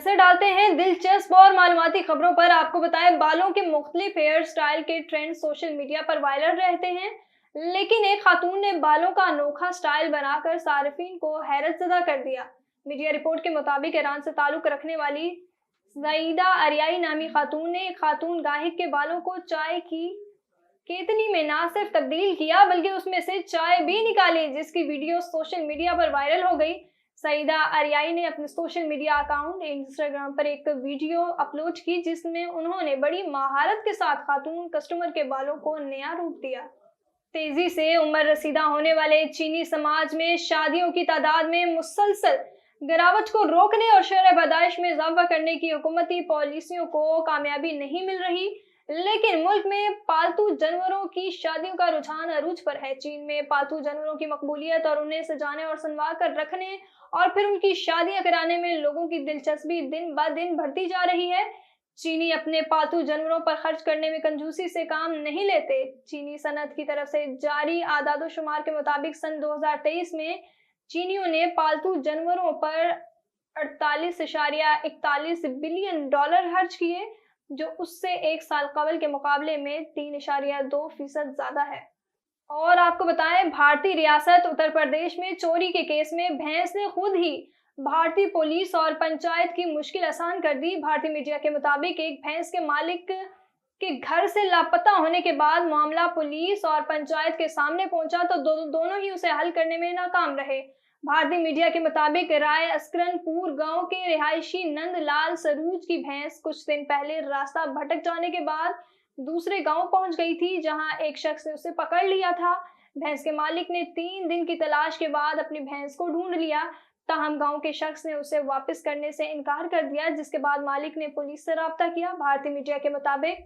नजर डालते हैं दिलचस्प और मालूमाती खबरों पर। आपको बताएं, बालों के मुख्तलिफ हेयर स्टाइल के ट्रेंड सोशल मीडिया पर वायरल रहते हैं, लेकिन एक खातून ने बालों का अनोखा स्टाइल बनाकर सार्फिन को हैरतजदा कर दिया। मीडिया रिपोर्ट के मुताबिक ईरान से ताल्लुक रखने वाली सईदा अरियाई नामी खातून ने एक खातून गाहिक के बालों को चाय की केतली में ना सिर्फ तब्दील किया बल्कि उसमें से चाय भी निकाली, जिसकी वीडियो सोशल मीडिया पर वायरल हो गई। सईदा अरियाई ने अपने सोशल मीडिया अकाउंट इंस्टाग्राम पर एक वीडियो अपलोड की, जिसमें उन्होंने बड़ी महारत के साथ खातून कस्टमर के बालों को नया रूप दिया। तेजी से उम्र रसीदा होने वाले चीनी समाज में शादियों की तादाद में मुसलसल गिरावट को रोकने और शरह पैदाइश में इजाफा करने की हुकूमती पॉलिसियों को कामयाबी नहीं मिल रही, लेकिन मुल्क में पालतू जानवरों की शादियों का रुझान अरूज पर है। चीन में पालतू जानवरों की मकबूलियत और उन्हें सजाने और संवार कर रखने और फिर उनकी शादियां कराने में लोगों की दिलचस्पी दिन ब दिन बढ़ती जा रही है। चीनी अपने पालतू जानवरों पर खर्च करने में कंजूसी से काम नहीं लेते। चीनी सनत की तरफ से जारी आदादोशुमार के मुताबिक सन 2023 में चीनियों ने पालतू जानवरों पर 48.41 बिलियन डॉलर खर्च किए, जो उससे एक साल कबल के मुकाबले में 3.2% ज्यादा है। और आपको बताएं, भारतीय रियासत उत्तर प्रदेश में चोरी के केस में भैंस ने खुद ही भारतीय पुलिस और पंचायत की मुश्किल आसान कर दी। भारतीय मीडिया के मुताबिक एक भैंस के मालिक के घर से लापता होने के बाद मामला पुलिस और पंचायत के सामने पहुंचा तो दोनों ही उसे हल करने में नाकाम रहे। भारतीय मीडिया के मुताबिक राय अस्करनपुर गांव के रिहायशी नंदलाल सरूज की भैंस कुछ दिन पहले रास्ता भटक जाने के बाद दूसरे गांव पहुंच गई थी, जहां एक शख्स ने उसे पकड़ लिया था। भैंस के मालिक ने 3 दिन की तलाश के बाद अपनी भैंस को ढूंढ लिया, ताहम गांव के शख्स ने उसे वापस करने से इनकार कर दिया, जिसके बाद मालिक ने पुलिस से राब्ता किया। भारतीय मीडिया के मुताबिक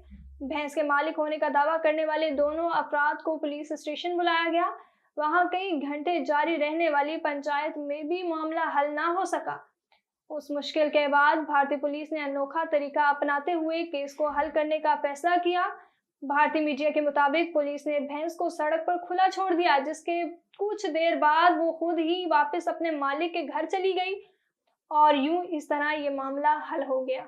भैंस के मालिक होने का दावा करने वाले दोनों अफराद को पुलिस स्टेशन बुलाया गया। वहां कई घंटे जारी रहने वाली पंचायत में भी मामला हल ना हो सका। उस मुश्किल के बाद भारतीय पुलिस ने अनोखा तरीका अपनाते हुए केस को हल करने का फैसला किया। भारतीय मीडिया के मुताबिक पुलिस ने भैंस को सड़क पर खुला छोड़ दिया, जिसके कुछ देर बाद वो खुद ही वापस अपने मालिक के घर चली गई और यूं इस तरह ये मामला हल हो गया।